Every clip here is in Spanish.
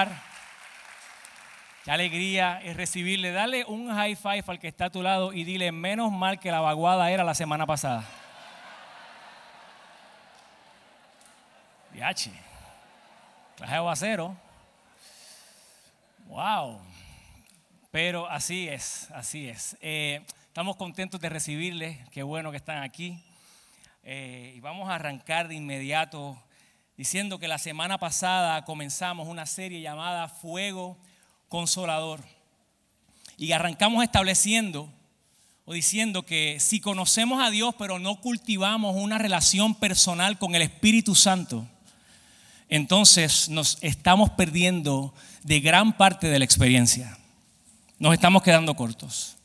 lugar. Qué alegría es recibirle. Dale un high five al que está a tu lado y dile, menos mal que la vaguada era la semana pasada. Yache, clase de aguacero. Wow. Pero así es, así es. Estamos contentos de recibirles. Qué bueno que están aquí. Y vamos a arrancar de inmediato diciendo que la semana pasada comenzamos una serie llamada Fuego Consolador. Y arrancamos estableciendo o diciendo que si conocemos a Dios pero no cultivamos una relación personal con el Espíritu Santo, entonces nos estamos perdiendo de gran parte de la experiencia. Nos estamos quedando cortos.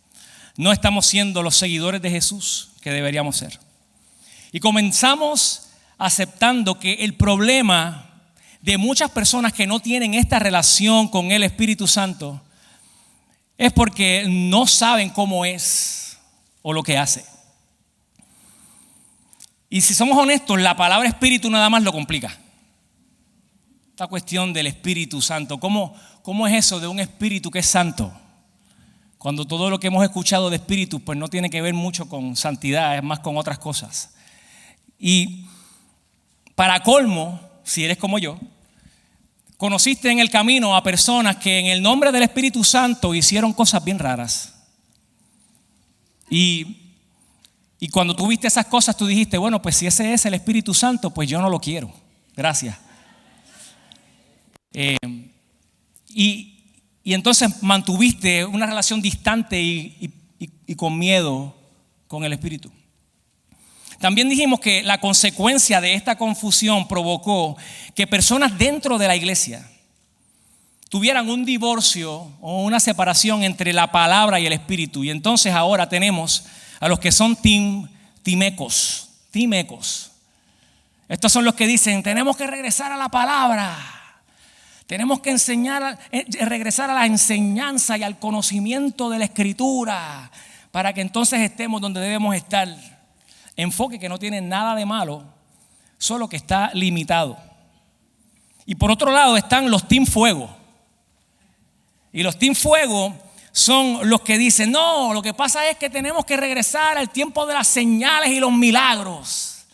No estamos siendo los seguidores de Jesús que deberíamos ser. Y comenzamos aceptando que el problema de muchas personas que no tienen esta relación con el Espíritu Santo es porque no saben cómo es o lo que hace. Y si somos honestos, la palabra espíritu nada más lo complica. Esta cuestión del Espíritu Santo, ¿cómo es eso de un espíritu que es santo? Cuando todo lo que hemos escuchado de espíritus pues no tiene que ver mucho con santidad, es más con otras cosas. Y para colmo, si eres como yo, conociste en el camino a personas que en el nombre del Espíritu Santo hicieron cosas bien raras. Y cuando tú viste esas cosas, tú dijiste, bueno, pues si ese es el Espíritu Santo, pues yo no lo quiero. Gracias. Y entonces mantuviste una relación distante y con miedo con el Espíritu. También dijimos que la consecuencia de esta confusión provocó que personas dentro de la iglesia tuvieran un divorcio o una separación entre la palabra y el Espíritu. Y entonces ahora tenemos a los que son timecos. Estos son los que dicen, tenemos que regresar a la palabra. Tenemos que regresar a la enseñanza y al conocimiento de la Escritura para que entonces estemos donde debemos estar. Enfoque que no tiene nada de malo, solo que está limitado. Y por otro lado están los Team Fuego. Y los Team Fuego son los que dicen, no, lo que pasa es que tenemos que regresar al tiempo de las señales y los milagros.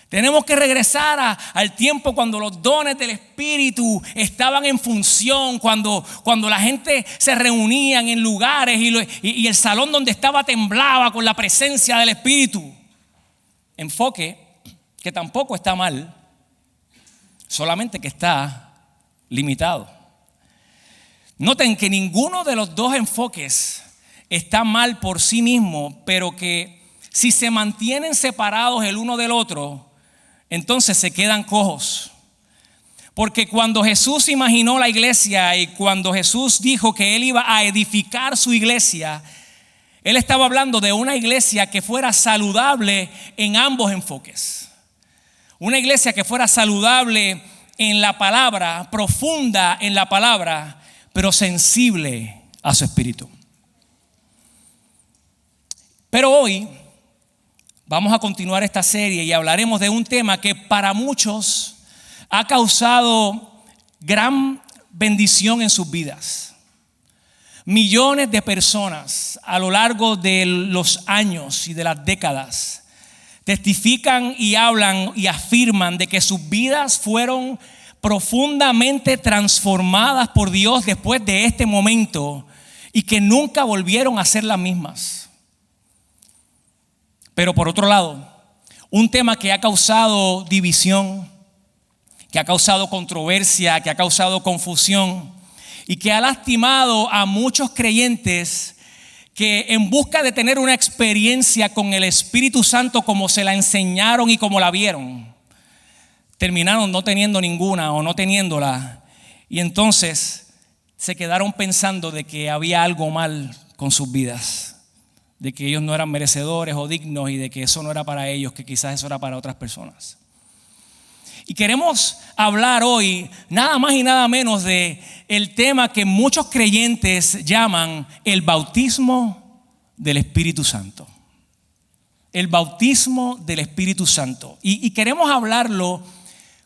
Tenemos que regresar al tiempo cuando los dones del Espíritu estaban en función, cuando la gente se reunían en lugares y el salón donde estaba temblaba con la presencia del Espíritu. Enfoque que tampoco está mal, solamente que está limitado. Noten que ninguno de los dos enfoques está mal por sí mismo, pero que si se mantienen separados el uno del otro, entonces se quedan cojos. Porque cuando Jesús imaginó la iglesia y cuando Jesús dijo que Él iba a edificar su iglesia, Él estaba hablando de una iglesia que fuera saludable en ambos enfoques. Una iglesia que fuera saludable en la palabra, profunda en la palabra, pero sensible a su espíritu. Pero hoy vamos a continuar esta serie y hablaremos de un tema que para muchos ha causado gran bendición en sus vidas. Millones de personas a lo largo de los años y de las décadas testifican y hablan y afirman de que sus vidas fueron profundamente transformadas por Dios después de este momento y que nunca volvieron a ser las mismas. Pero por otro lado, un tema que ha causado división, que ha causado controversia, que ha causado confusión y que ha lastimado a muchos creyentes que en busca de tener una experiencia con el Espíritu Santo como se la enseñaron y como la vieron, terminaron no teniendo ninguna o no teniéndola. Y entonces se quedaron pensando de que había algo mal con sus vidas, de que ellos no eran merecedores o dignos y de que eso no era para ellos, que quizás eso era para otras personas. Y queremos hablar hoy nada más y nada menos de el tema que muchos creyentes llaman el bautismo del Espíritu Santo. El bautismo del Espíritu Santo. Y queremos hablarlo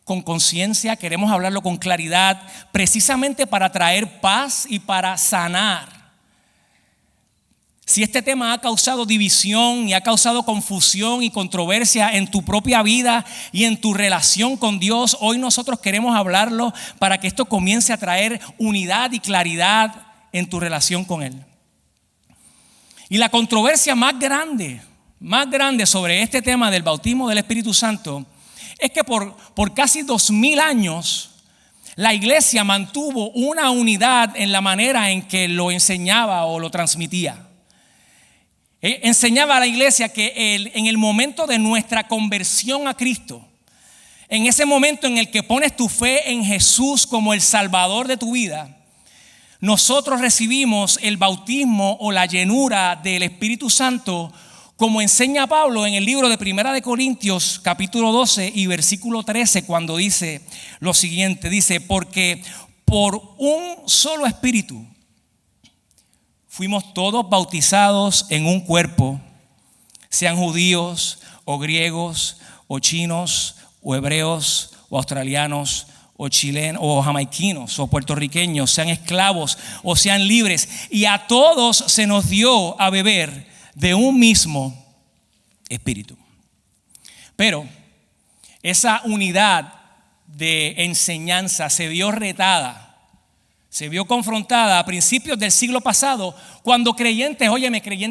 con conciencia, queremos hablarlo con claridad, precisamente para traer paz y para sanar. Si este tema ha causado división y ha causado confusión y controversia en tu propia vida y en tu relación con Dios, hoy nosotros queremos hablarlo para que esto comience a traer unidad y claridad en tu relación con Él. Y la controversia más grande sobre este tema del bautismo del Espíritu Santo es que por casi 2000 años la iglesia mantuvo una unidad en la manera en que lo enseñaba o lo transmitía. Enseñaba a la iglesia que en el momento de nuestra conversión a Cristo, en ese momento en el que pones tu fe en Jesús como el Salvador de tu vida, nosotros recibimos el bautismo o la llenura del Espíritu Santo, como enseña Pablo en el libro de Primera de Corintios, capítulo 12 y versículo 13, cuando dice lo siguiente, dice, porque por un solo Espíritu fuimos todos bautizados en un cuerpo, sean judíos o griegos o chinos o hebreos o australianos o chilenos o jamaiquinos o puertorriqueños, sean esclavos o sean libres, y a todos se nos dio a beber de un mismo espíritu. Pero esa unidad de enseñanza se vio retada, se vio confrontada a principios del siglo pasado, cuando creyentes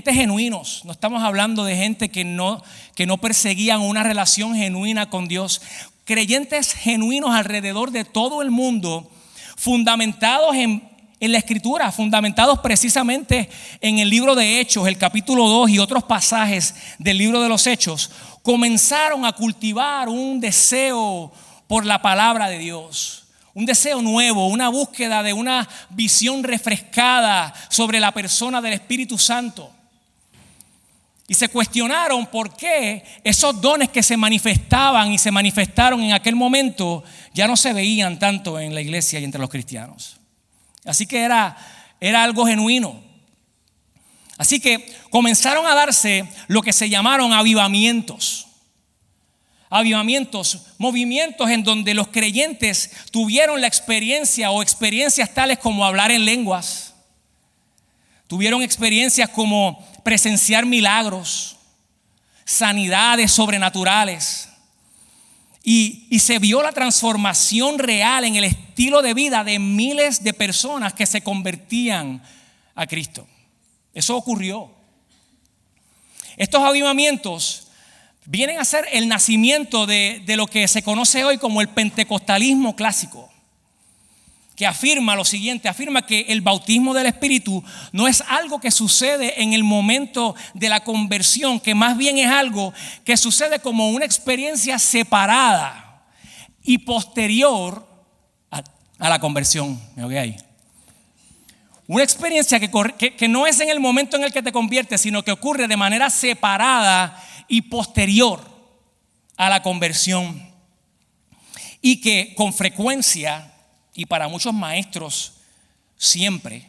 genuinos, no estamos hablando de gente que no perseguían una relación genuina con Dios, creyentes genuinos alrededor de todo el mundo, fundamentados en la Escritura, fundamentados precisamente en el libro de Hechos, el capítulo 2 y otros pasajes del libro de los Hechos, comenzaron a cultivar un deseo por la palabra de Dios. Un deseo nuevo, una búsqueda de una visión refrescada sobre la persona del Espíritu Santo. Y se cuestionaron por qué esos dones que se manifestaban y se manifestaron en aquel momento ya no se veían tanto en la iglesia y entre los cristianos. Así que era algo genuino. Así que comenzaron a darse lo que se llamaron avivamientos. Avivamientos, movimientos en donde los creyentes tuvieron la experiencia o experiencias tales como hablar en lenguas, tuvieron experiencias como presenciar milagros, sanidades sobrenaturales, y se vio la transformación real en el estilo de vida de miles de personas que se convertían a Cristo. Eso ocurrió. Estos avivamientos vienen a ser el nacimiento de lo que se conoce hoy como el pentecostalismo clásico, que afirma lo siguiente, afirma que el bautismo del Espíritu no es algo que sucede en el momento de la conversión, que más bien es algo que sucede como una experiencia separada y posterior a la conversión. ¿Me oí ahí? Una experiencia que no es en el momento en el que te conviertes, sino que ocurre de manera separada y posterior a la conversión, y que con frecuencia, y para muchos maestros siempre,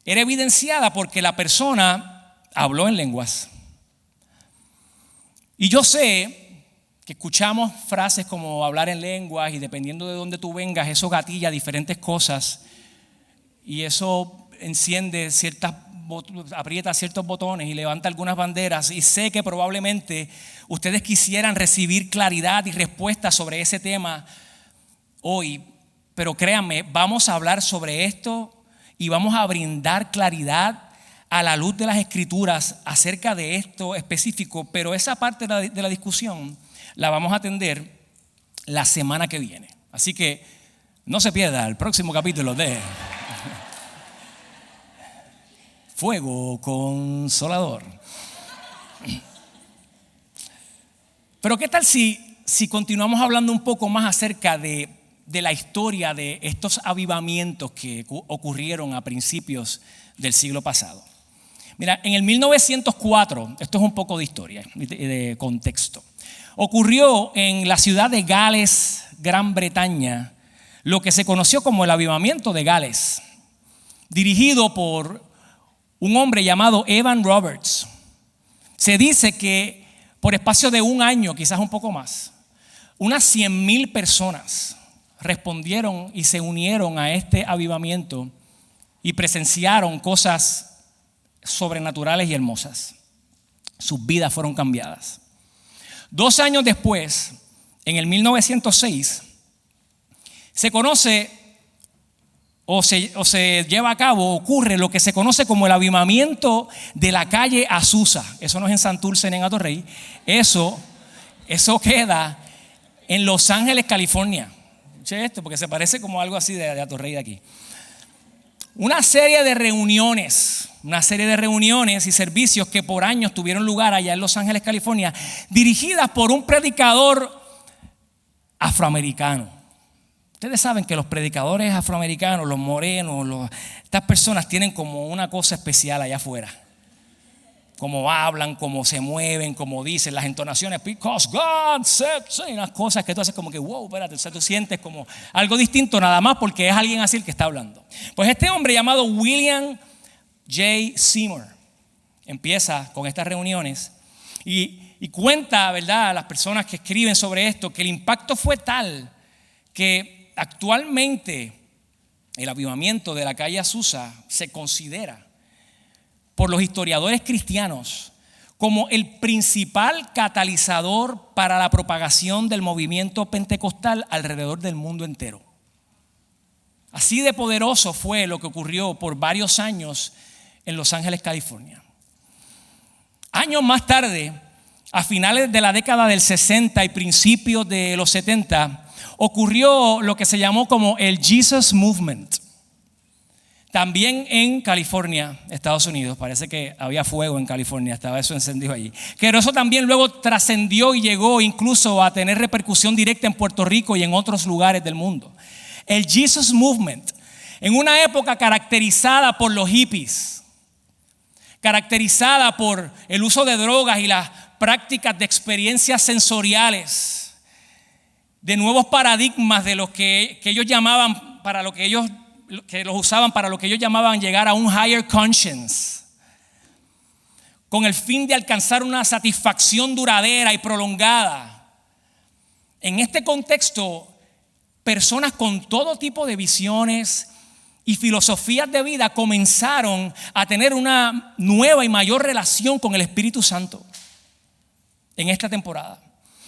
era evidenciada porque la persona habló en lenguas. Y yo sé que escuchamos frases como hablar en lenguas, y dependiendo de dónde tú vengas, eso gatilla diferentes cosas, y eso enciende aprieta ciertos botones y levanta algunas banderas, y sé que probablemente ustedes quisieran recibir claridad y respuesta sobre ese tema hoy, pero créanme, vamos a hablar sobre esto y vamos a brindar claridad a la luz de las Escrituras acerca de esto específico, pero esa parte de la discusión la vamos a atender la semana que viene. Así que no se pierda el próximo capítulo de Fuego Consolador. Pero ¿qué tal si continuamos hablando un poco más acerca de la historia de estos avivamientos que ocurrieron a principios del siglo pasado? Mira, en el 1904, esto es un poco de historia, de contexto, ocurrió en la ciudad de Gales, Gran Bretaña, lo que se conoció como el avivamiento de Gales, dirigido por un hombre llamado Evan Roberts. Se dice que por espacio de un año, quizás un poco más, Unas 100,000 personas respondieron y se unieron a este avivamiento y presenciaron cosas sobrenaturales y hermosas. Sus vidas fueron cambiadas. 2 años después, en el 1906, se conoce o se lleva a cabo, ocurre lo que se conoce como el avivamiento de la calle Azusa. Eso no es en Santurce ni en Atorrey. Eso queda en Los Ángeles, California. Escuche esto, porque se parece como algo así de Atorrey de aquí. Una serie de reuniones y servicios que por años tuvieron lugar allá en Los Ángeles, California, dirigidas por un predicador afroamericano. Ustedes saben que los predicadores afroamericanos, los morenos, estas personas tienen como una cosa especial allá afuera. Cómo hablan, cómo se mueven, cómo dicen, las entonaciones, because God said, unas cosas que tú haces como que, wow, espérate, o sea, tú sientes como algo distinto nada más porque es alguien así el que está hablando. Pues este hombre llamado William J. Seymour empieza con estas reuniones y cuenta, ¿verdad?, a las personas que escriben sobre esto, que el impacto fue tal que actualmente el avivamiento de la calle Azusa se considera por los historiadores cristianos como el principal catalizador para la propagación del movimiento pentecostal alrededor del mundo entero. Así de poderoso fue lo que ocurrió por varios años en Los Ángeles, California. Años más tarde, a finales de la década del 60 y principios de los 70, ocurrió lo que se llamó como el Jesus Movement. También en California, Estados Unidos, parece que había fuego en California, estaba eso encendido allí. Pero eso también luego trascendió y llegó incluso a tener repercusión directa en Puerto Rico y en otros lugares del mundo. El Jesus Movement, en una época caracterizada por los hippies, caracterizada por el uso de drogas y las prácticas de experiencias sensoriales, de nuevos paradigmas de los que ellos llamaban, que los usaban para lo que ellos llamaban llegar a un higher conscience, con el fin de alcanzar una satisfacción duradera y prolongada. En este contexto, personas con todo tipo de visiones y filosofías de vida comenzaron a tener una nueva y mayor relación con el Espíritu Santo en esta temporada.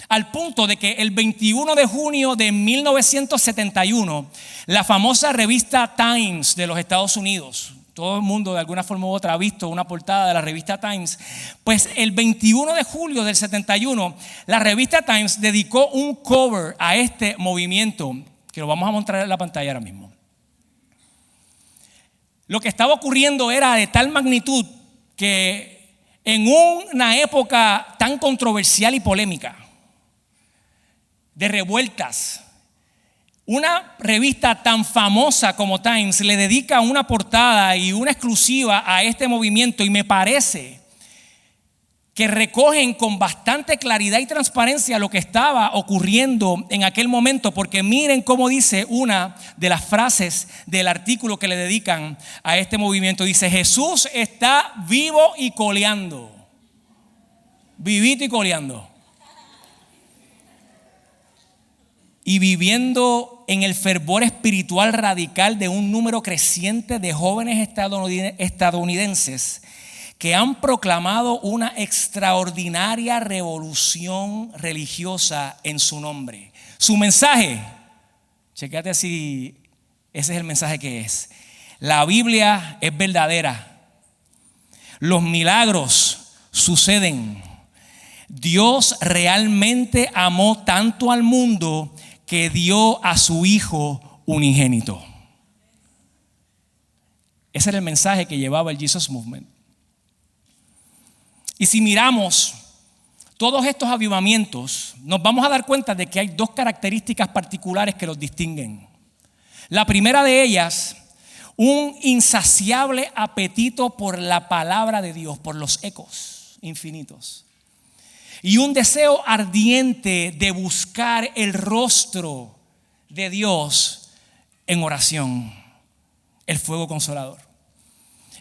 Al punto de que el 21 de junio de 1971, la famosa revista Times de los Estados Unidos, todo el mundo de alguna forma u otra ha visto una portada de la revista Times, pues el 21 de julio del 71, la revista Times dedicó un cover a este movimiento, que lo vamos a mostrar en la pantalla ahora mismo. Lo que estaba ocurriendo era de tal magnitud que en una época tan controversial y polémica, de revueltas, una revista tan famosa como Times le dedica una portada y una exclusiva a este movimiento, y me parece que recogen con bastante claridad y transparencia lo que estaba ocurriendo en aquel momento, porque miren cómo dice una de las frases del artículo que le dedican a este movimiento. Dice: Jesús está vivo y coleando, vivito y coleando, y viviendo en el fervor espiritual radical de un número creciente de jóvenes estadounidenses que han proclamado una extraordinaria revolución religiosa en su nombre. Su mensaje, chécate si ese es el mensaje que es: la Biblia es verdadera, los milagros suceden, Dios realmente amó tanto al mundo que dio a su Hijo unigénito. Ese era el mensaje que llevaba el Jesus Movement. Y si miramos todos estos avivamientos, nos vamos a dar cuenta de que hay dos características particulares que los distinguen. La primera de ellas, un insaciable apetito por la palabra de Dios, por los ecos infinitos. Y un deseo ardiente de buscar el rostro de Dios en oración, el fuego consolador.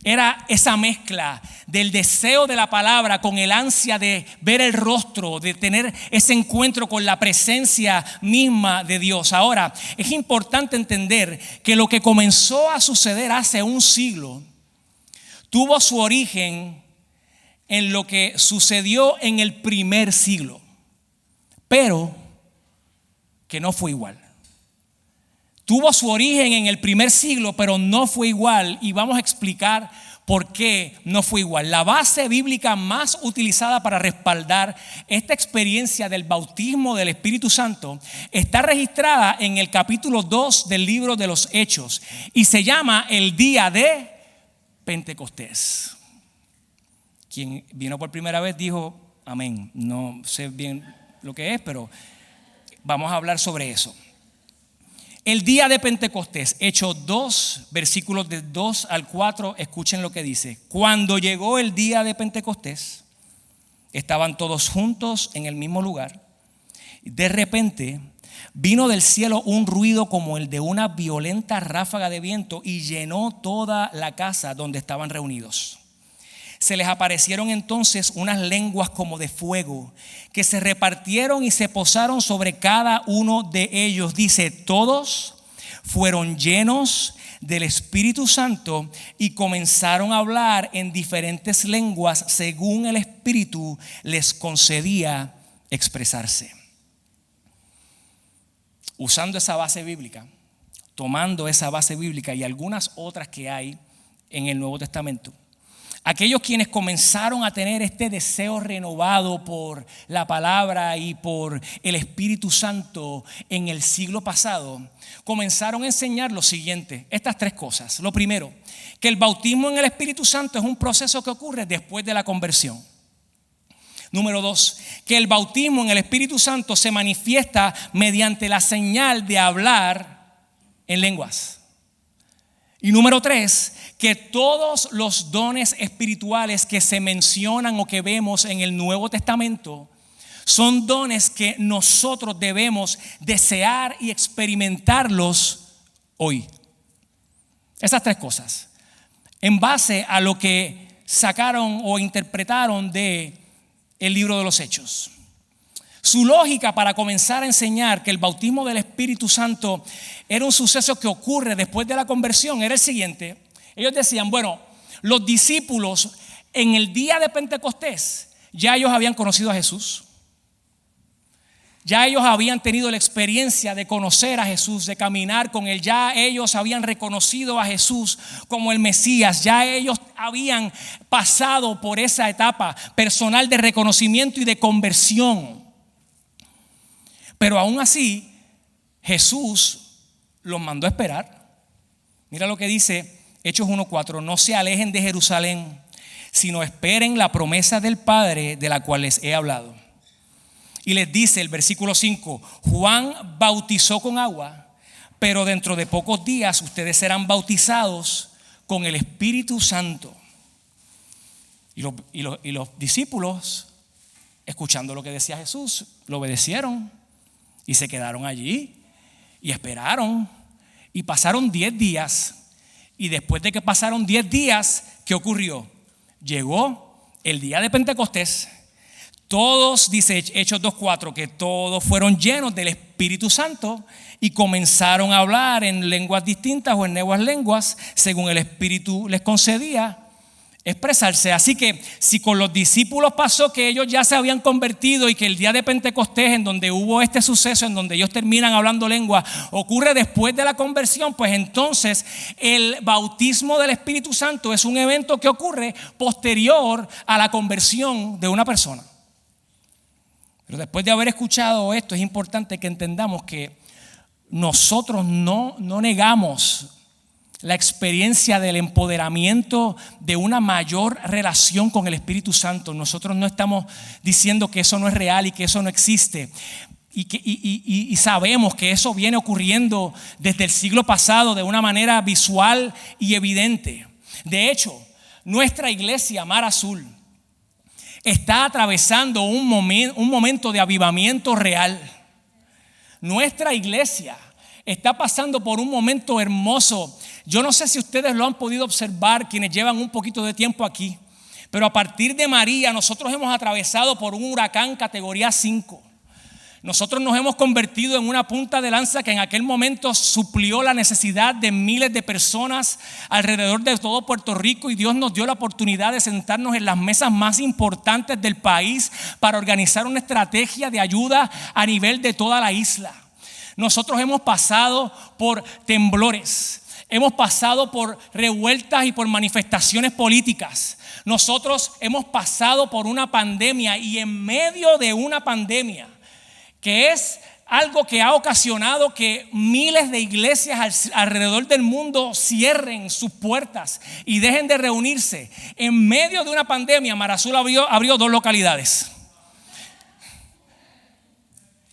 Era esa mezcla del deseo de la palabra con el ansia de ver el rostro, de tener ese encuentro con la presencia misma de Dios. Ahora, es importante entender que lo que comenzó a suceder hace un siglo tuvo su origen en lo que sucedió en el primer siglo, pero que no fue igual. Tuvo su origen en el primer siglo, pero no fue igual, y vamos a explicar por qué no fue igual. La base bíblica más utilizada para respaldar esta experiencia del bautismo del Espíritu Santo está registrada en el capítulo 2 del libro de los Hechos y se llama el día de Pentecostés. Quien vino por primera vez dijo amén. No sé bien lo que es, pero vamos a hablar sobre eso. El día de Pentecostés, Hechos 2, versículos de 2 al 4, escuchen lo que dice. Cuando llegó el día de Pentecostés, estaban todos juntos en el mismo lugar. De repente vino del cielo un ruido como el de una violenta ráfaga de viento y llenó toda la casa donde estaban reunidos. Se les aparecieron entonces unas lenguas como de fuego que se repartieron y se posaron sobre cada uno de ellos. Dice, todos fueron llenos del Espíritu Santo y comenzaron a hablar en diferentes lenguas según el Espíritu les concedía expresarse. Usando esa base bíblica, tomando esa base bíblica y algunas otras que hay en el Nuevo Testamento, aquellos quienes comenzaron a tener este deseo renovado por la palabra y por el Espíritu Santo en el siglo pasado, comenzaron a enseñar lo siguiente, estas tres cosas. Lo primero, que el bautismo en el Espíritu Santo es un proceso que ocurre después de la conversión. Número 2, que el bautismo en el Espíritu Santo se manifiesta mediante la señal de hablar en lenguas. Y número 3, que todos los dones espirituales que se mencionan o que vemos en el Nuevo Testamento son dones que nosotros debemos desear y experimentarlos hoy. Esas tres cosas, en base a lo que sacaron o interpretaron de el libro de los Hechos. Su lógica para comenzar a enseñar que el bautismo del Espíritu Santo era un suceso que ocurre después de la conversión era el siguiente. Ellos decían, bueno, los discípulos en el día de Pentecostés ya ellos habían conocido a Jesús. Ya ellos habían tenido la experiencia de conocer a Jesús, de caminar con Él. Ya ellos habían reconocido a Jesús como el Mesías. Ya ellos habían pasado por esa etapa personal de reconocimiento y de conversión. Pero aún así, Jesús los mandó a esperar. Mira lo que dice Hechos 1:4. No se alejen de Jerusalén, sino esperen la promesa del Padre de la cual les he hablado. Y les dice el versículo 5, Juan bautizó con agua, pero dentro de pocos días ustedes serán bautizados con el Espíritu Santo. Y los discípulos, escuchando lo que decía Jesús, lo obedecieron y se quedaron allí y esperaron. Y pasaron 10 días. Y después de que pasaron 10 días, ¿qué ocurrió? Llegó el día de Pentecostés. Todos, dice Hechos 2:4, que todos fueron llenos del Espíritu Santo y comenzaron a hablar en lenguas distintas o en nuevas lenguas, según el Espíritu les concedía expresarse. Así que si con los discípulos pasó que ellos ya se habían convertido y que el día de Pentecostés, en donde hubo este suceso, en donde ellos terminan hablando lengua, ocurre después de la conversión, pues entonces el bautismo del Espíritu Santo es un evento que ocurre posterior a la conversión de una persona. Pero después de haber escuchado esto, es importante que entendamos que nosotros no negamos la experiencia del empoderamiento de una mayor relación con el Espíritu Santo. Nosotros no estamos diciendo que eso no es real y que eso no existe. Y sabemos que eso viene ocurriendo desde el siglo pasado de una manera visual y evidente. De hecho, nuestra iglesia Mar Azul está atravesando un momento de avivamiento real. Nuestra iglesia está pasando por un momento hermoso. Yo no sé si ustedes lo han podido observar, quienes llevan un poquito de tiempo aquí, pero a partir de María nosotros hemos atravesado por un huracán categoría 5. Nosotros nos hemos convertido en una punta de lanza que en aquel momento suplió la necesidad de miles de personas alrededor de todo Puerto Rico, y Dios nos dio la oportunidad de sentarnos en las mesas más importantes del país para organizar una estrategia de ayuda a nivel de toda la isla. Nosotros hemos pasado por temblores, hemos pasado por revueltas y por manifestaciones políticas. Nosotros hemos pasado por una pandemia, y en medio de una pandemia que es algo que ha ocasionado que miles de iglesias alrededor del mundo cierren sus puertas y dejen de reunirse. En medio de una pandemia, Marazul abrió 2 localidades.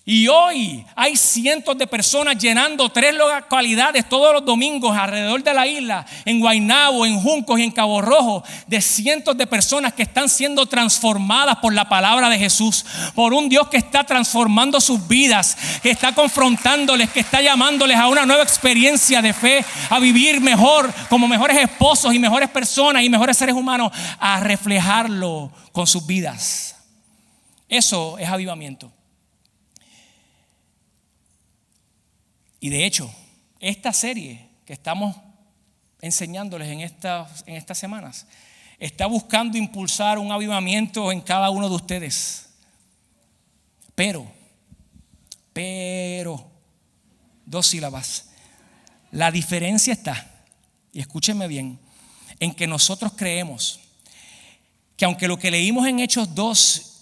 Y hoy hay cientos de personas llenando 3 localidades todos los domingos alrededor de la isla, en Guaynabo, en Juncos y en Cabo Rojo, de cientos de personas que están siendo transformadas por la palabra de Jesús, por un Dios que está transformando sus vidas, que está confrontándoles, que está llamándoles a una nueva experiencia de fe, a vivir mejor, como mejores esposos y mejores personas y mejores seres humanos, a reflejarlo con sus vidas. Eso es avivamiento. Y de hecho, esta serie que estamos enseñándoles en estas semanas está buscando impulsar un avivamiento en cada uno de ustedes. Pero, 2 sílabas. La diferencia está, y escúchenme bien, en que nosotros creemos que aunque lo que leímos en Hechos 2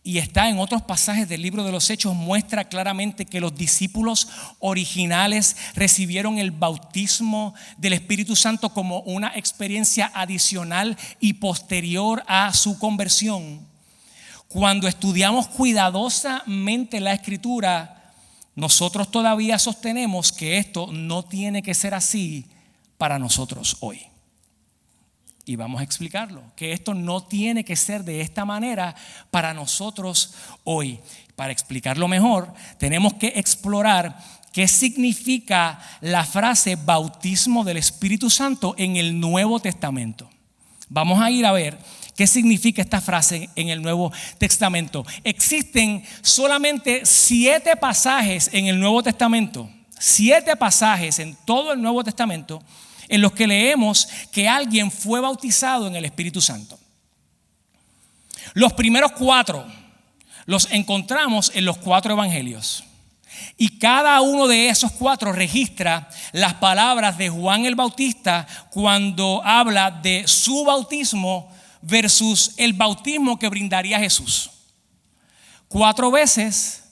y está en otros pasajes del libro de los Hechos, muestra claramente que los discípulos originales recibieron el bautismo del Espíritu Santo como una experiencia adicional y posterior a su conversión. Cuando estudiamos cuidadosamente la Escritura, nosotros todavía sostenemos que esto no tiene que ser así para nosotros hoy. Y vamos a explicarlo, que esto no tiene que ser de esta manera para nosotros hoy. Para explicarlo mejor, tenemos que explorar qué significa la frase bautismo del Espíritu Santo en el Nuevo Testamento. Vamos a ir a ver qué significa esta frase en el Nuevo Testamento. Existen solamente 7 pasajes en el Nuevo Testamento, 7 pasajes en todo el Nuevo Testamento en los que leemos que alguien fue bautizado en el Espíritu Santo. Los primeros 4 los encontramos en los 4 evangelios. Y cada uno de esos 4 registra las palabras de Juan el Bautista cuando habla de su bautismo versus el bautismo que brindaría Jesús. 4 veces,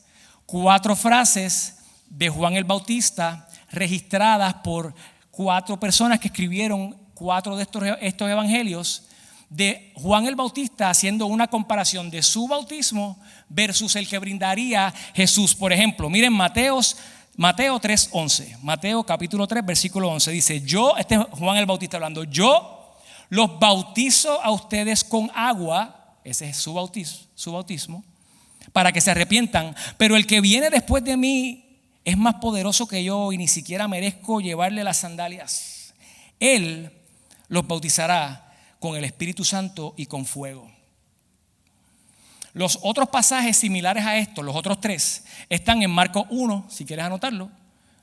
4 frases de Juan el Bautista registradas por 4 personas que escribieron 4 de estos evangelios, de Juan el Bautista haciendo una comparación de su bautismo versus el que brindaría Jesús. Por ejemplo, miren Mateo 3:11, Mateo capítulo 3 versículo 11 dice: este es Juan el Bautista hablando, yo los bautizo a ustedes con agua, ese es su bautismo, para que se arrepientan, pero el que viene después de mí es más poderoso que yo y ni siquiera merezco llevarle las sandalias. Él los bautizará con el Espíritu Santo y con fuego. Los otros pasajes similares a estos, los otros 3, están en Marcos 1, si quieres anotarlo,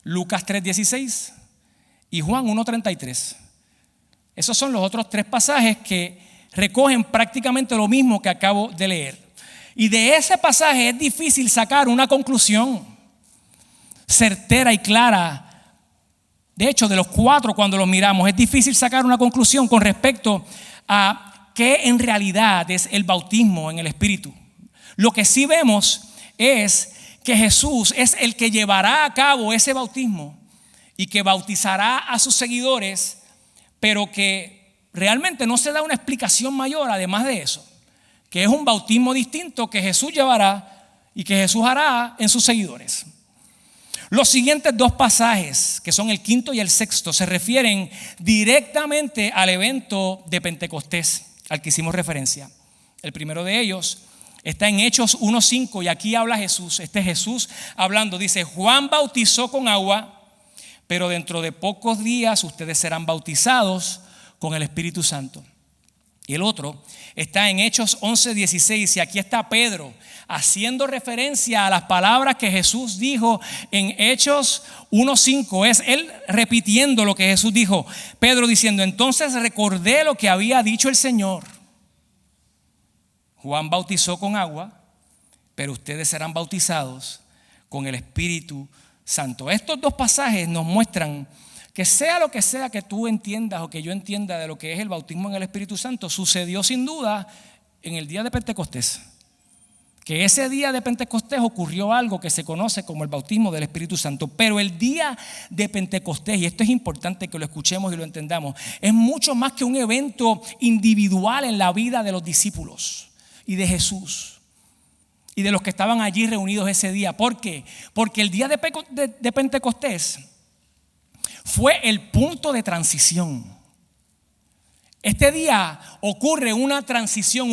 Lucas 3:16 y Juan 1:33. Esos son los otros 3 pasajes que recogen prácticamente lo mismo que acabo de leer. Y de ese pasaje es difícil sacar una conclusión certera y clara. De hecho, de los 4, cuando los miramos, es difícil sacar una conclusión con respecto a qué en realidad es el bautismo en el Espíritu. Lo que sí vemos es que Jesús es el que llevará a cabo ese bautismo y que bautizará a sus seguidores, pero que realmente no se da una explicación mayor además de eso, que es un bautismo distinto que Jesús llevará y que Jesús hará en sus seguidores. Los siguientes 2 pasajes, que son el 5º y el 6º, se refieren directamente al evento de Pentecostés al que hicimos referencia. El primero de ellos está en Hechos 1:5 y aquí habla Jesús. Este es Jesús hablando. Dice: Juan bautizó con agua, pero dentro de pocos días ustedes serán bautizados con el Espíritu Santo. Y el otro está en Hechos 11:16, y aquí está Pedro haciendo referencia a las palabras que Jesús dijo en Hechos 1:5. Es él repitiendo lo que Jesús dijo. Pedro diciendo: entonces recordé lo que había dicho el Señor. Juan bautizó con agua, pero ustedes serán bautizados con el Espíritu Santo. Estos dos pasajes nos muestran que sea lo que sea que tú entiendas o que yo entienda de lo que es el bautismo en el Espíritu Santo, sucedió sin duda en el día de Pentecostés. Que ese día de Pentecostés ocurrió algo que se conoce como el bautismo del Espíritu Santo. Pero el día de Pentecostés, y esto es importante que lo escuchemos y lo entendamos, es mucho más que un evento individual en la vida de los discípulos y de Jesús y de los que estaban allí reunidos ese día. ¿Por qué? Porque el día de Pentecostés fue el punto de transición. Este día ocurre una transición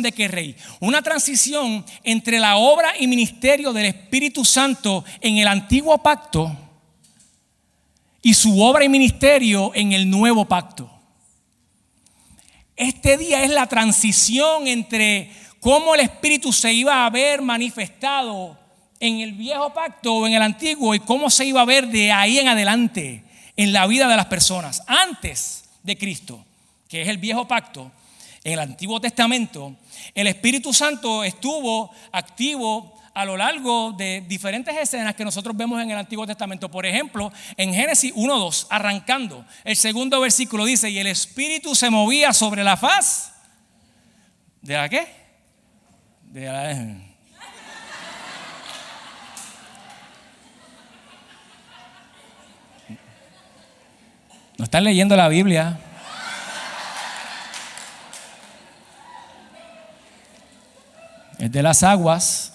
¿de qué, Rey? Una transición entre la obra y ministerio del Espíritu Santo en el antiguo pacto y su obra y ministerio en el nuevo pacto. Este día es la transición entre cómo el Espíritu se iba a ver manifestado en el viejo pacto o en el antiguo y cómo se iba a ver de ahí en adelante en la vida de las personas. Antes de Cristo, que es el viejo pacto, en el Antiguo Testamento, el Espíritu Santo estuvo activo a lo largo de diferentes escenas que nosotros vemos en el Antiguo Testamento. Por ejemplo, en Génesis 1:2, arrancando, el segundo versículo dice: y el Espíritu se movía sobre la faz ¿de la qué? De la... No están leyendo la Biblia. Es de las aguas.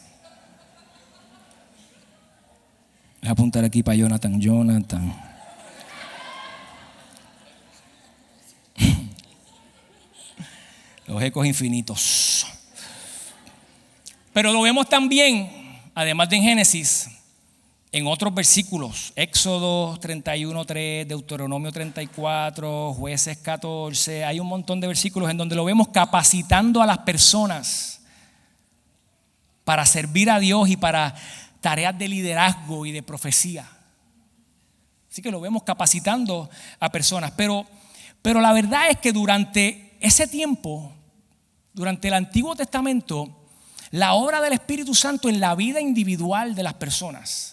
Voy a apuntar aquí para Jonathan. Los ecos infinitos. Pero lo vemos también, además de en Génesis, en otros versículos. Éxodo 31:3, Deuteronomio 34, Jueces 14. Hay un montón de versículos en donde lo vemos capacitando a las personas para servir a Dios y para tareas de liderazgo y de profecía. Así que lo vemos capacitando a personas. Pero la verdad es que durante ese tiempo, durante el Antiguo Testamento, la obra del Espíritu Santo en la vida individual de las personas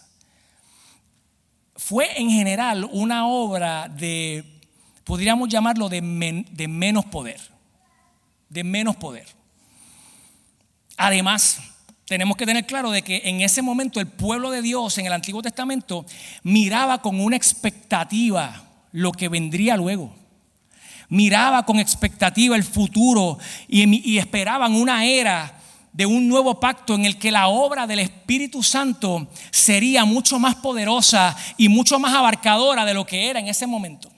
fue en general una obra de, podríamos llamarlo de menos poder. De menos poder. Además, tenemos que tener claro de que en ese momento el pueblo de Dios en el Antiguo Testamento miraba con una expectativa lo que vendría luego. Miraba con expectativa el futuro y esperaban una era de un nuevo pacto en el que la obra del Espíritu Santo sería mucho más poderosa y mucho más abarcadora de lo que era en ese momento.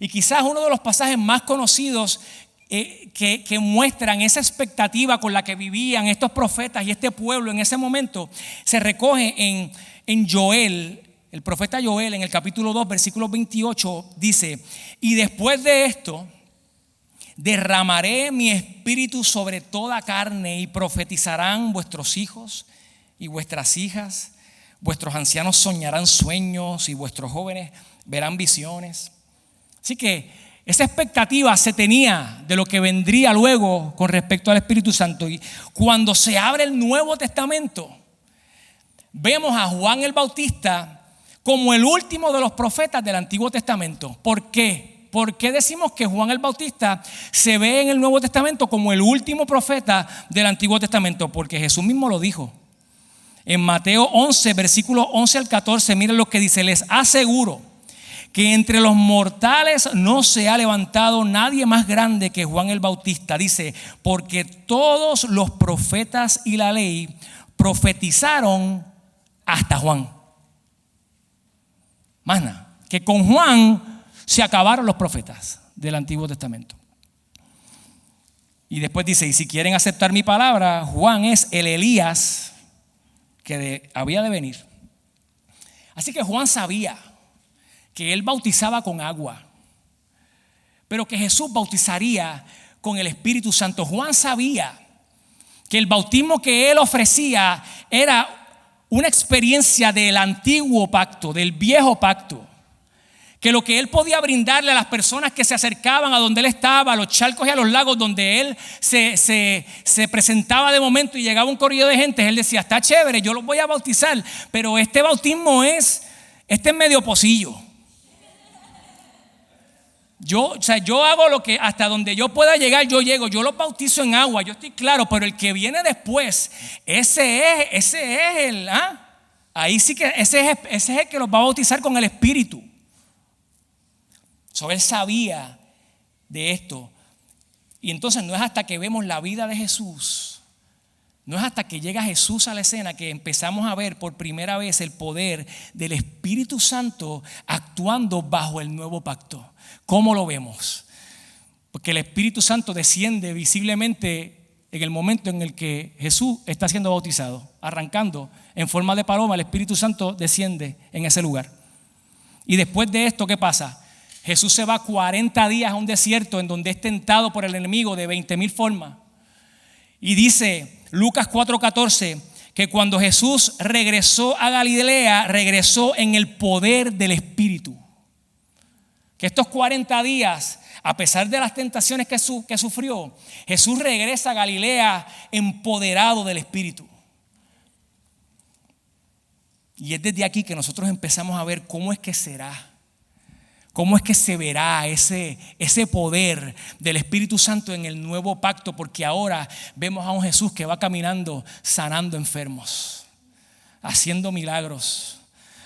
Y quizás uno de los pasajes más conocidos que muestran esa expectativa con la que vivían estos profetas y este pueblo en ese momento se recoge en Joel. El profeta Joel, en el capítulo 2, versículo 28, dice: y después de esto derramaré mi espíritu sobre toda carne, y profetizarán vuestros hijos y vuestras hijas, vuestros ancianos soñarán sueños y vuestros jóvenes verán visiones. Así que esa expectativa se tenía de lo que vendría luego con respecto al Espíritu Santo. Y cuando se abre el Nuevo Testamento, vemos a Juan el Bautista como el último de los profetas del Antiguo Testamento. ¿Por qué? ¿Por qué decimos que Juan el Bautista se ve en el Nuevo Testamento como el último profeta del Antiguo Testamento? Porque Jesús mismo lo dijo. En Mateo 11, versículos 11 al 14, miren lo que dice: les aseguro que entre los mortales no se ha levantado nadie más grande que Juan el Bautista. Dice: porque todos los profetas y la ley profetizaron hasta Juan. Más nada, que con Juan se acabaron los profetas del Antiguo Testamento. Y después dice: y si quieren aceptar mi palabra, Juan es el Elías que había de venir. Así que Juan sabía que él bautizaba con agua, pero que Jesús bautizaría con el Espíritu Santo. Juan sabía que el bautismo que él ofrecía era una experiencia del antiguo pacto, del viejo pacto. Que lo que él podía brindarle a las personas que se acercaban a donde él estaba, a los charcos y a los lagos donde él se presentaba de momento y llegaba un corrillo de gente, él decía, está chévere, yo los voy a bautizar, pero este bautismo es medio pocillo. Yo hago lo que hasta donde yo pueda llegar, yo llego, yo los bautizo en agua, yo estoy claro, pero el que viene después, ese es el, ahí sí que ese es el que los va a bautizar con el Espíritu. Él sabía de esto. Y entonces no es hasta que vemos la vida de Jesús, no es hasta que llega Jesús a la escena que empezamos a ver por primera vez el poder del Espíritu Santo actuando bajo el nuevo pacto. ¿Cómo lo vemos? Porque el Espíritu Santo desciende visiblemente en el momento en el que Jesús está siendo bautizado. Arrancando en forma de paloma, el Espíritu Santo desciende en ese lugar. Y después de esto, ¿qué pasa? Jesús se va 40 días a un desierto en donde es tentado por el enemigo de 20,000 formas. Y dice Lucas 4:14 que cuando Jesús regresó a Galilea, regresó en el poder del Espíritu. Que estos 40 días, a pesar de las tentaciones que sufrió, Jesús regresa a Galilea empoderado del Espíritu. Y es desde aquí que nosotros empezamos a ver cómo es que será. ¿Cómo es que se verá ese poder del Espíritu Santo en el nuevo pacto? Porque ahora vemos a un Jesús que va caminando, sanando enfermos, haciendo milagros,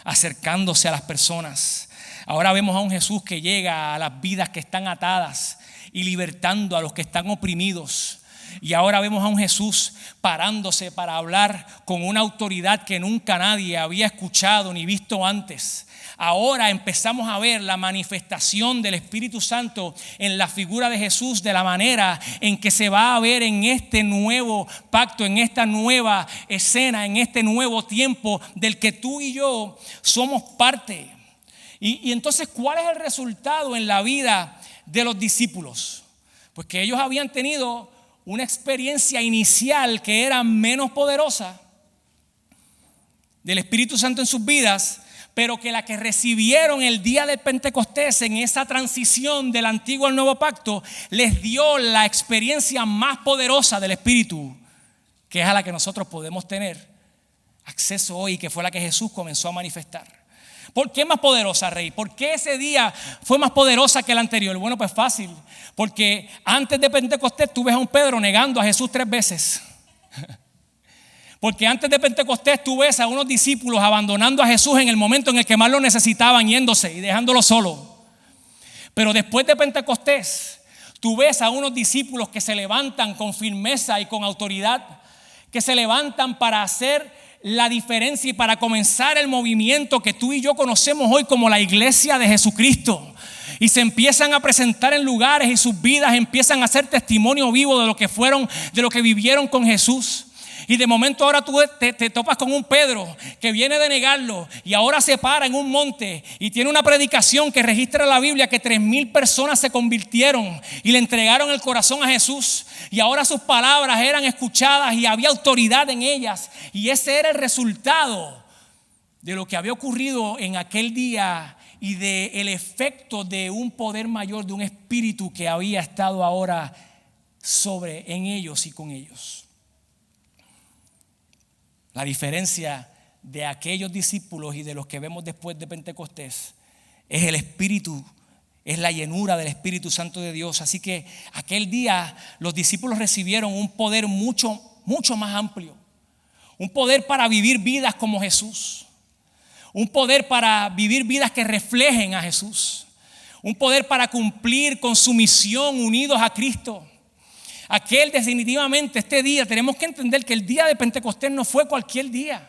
acercándose a las personas. Ahora vemos a un Jesús que llega a las vidas que están atadas y libertando a los que están oprimidos. Y ahora vemos a un Jesús parándose para hablar con una autoridad que nunca nadie había escuchado ni visto antes. Ahora empezamos a ver la manifestación del Espíritu Santo en la figura de Jesús, de la manera en que se va a ver en este nuevo pacto, en esta nueva escena, en este nuevo tiempo del que tú y yo somos parte. Y entonces, ¿cuál es el resultado en la vida de los discípulos? Pues que ellos habían tenido una experiencia inicial que era menos poderosa del Espíritu Santo en sus vidas, pero que la que recibieron el día de Pentecostés en esa transición del antiguo al nuevo pacto les dio la experiencia más poderosa del Espíritu, que es a la que nosotros podemos tener acceso hoy, que fue la que Jesús comenzó a manifestar. ¿Por qué más poderosa, Rey? ¿Por qué ese día fue más poderosa que el anterior? Bueno, pues fácil, porque antes de Pentecostés tú ves a un Pedro negando a Jesús 3 veces. Porque antes de Pentecostés tú ves a unos discípulos abandonando a Jesús en el momento en el que más lo necesitaban, yéndose y dejándolo solo. Pero después de Pentecostés tú ves a unos discípulos que se levantan con firmeza y con autoridad, que se levantan para hacer la diferencia y para comenzar el movimiento que tú y yo conocemos hoy como la iglesia de Jesucristo. Y se empiezan a presentar en lugares y sus vidas empiezan a hacer testimonio vivo de lo que fueron, de lo que vivieron con Jesús. Y de momento ahora tú te topas con un Pedro que viene de negarlo y ahora se para en un monte y tiene una predicación que registra la Biblia que 3,000 personas se convirtieron y le entregaron el corazón a Jesús. Y ahora sus palabras eran escuchadas y había autoridad en ellas. Y ese era el resultado de lo que había ocurrido en aquel día y del efecto de un poder mayor, de un espíritu que había estado ahora en ellos y con ellos. La diferencia de aquellos discípulos y de los que vemos después de Pentecostés es el Espíritu, es la llenura del Espíritu Santo de Dios. Así que aquel día los discípulos recibieron un poder mucho más amplio. Un poder para vivir vidas como Jesús. Un poder para vivir vidas que reflejen a Jesús. Un poder para cumplir con su misión unidos a Cristo. Definitivamente este día tenemos que entender que el día de Pentecostés no fue cualquier día.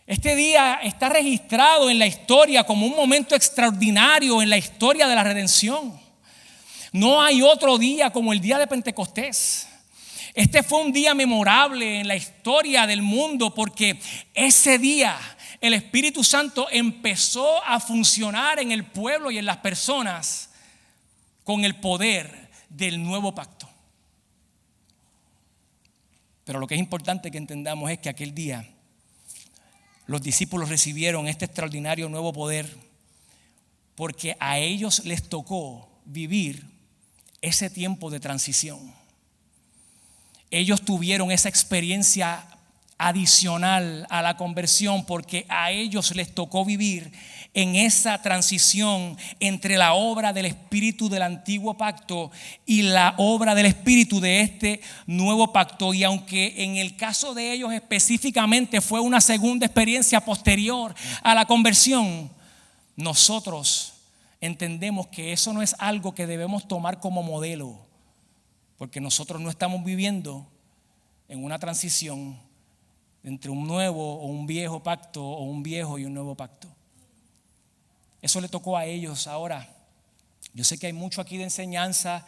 Este día está registrado en la historia como un momento extraordinario en la historia de la redención. No hay otro día como el día de Pentecostés. Este fue un día memorable en la historia del mundo porque ese día el Espíritu Santo empezó a funcionar en el pueblo y en las personas con el poder del nuevo pacto. Pero lo que es importante que entendamos es que aquel día los discípulos recibieron este extraordinario nuevo poder porque a ellos les tocó vivir ese tiempo de transición. Ellos tuvieron esa experiencia adicional a la conversión porque a ellos les tocó vivir en esa transición entre la obra del Espíritu del antiguo pacto y la obra del Espíritu de este nuevo pacto. Y aunque en el caso de ellos específicamente fue una segunda experiencia posterior a la conversión, nosotros entendemos que eso no es algo que debemos tomar como modelo, porque nosotros no estamos viviendo en una transición entre un nuevo o un viejo pacto o un viejo y un nuevo pacto. Eso le tocó a ellos. Ahora, yo sé que hay mucho aquí de enseñanza,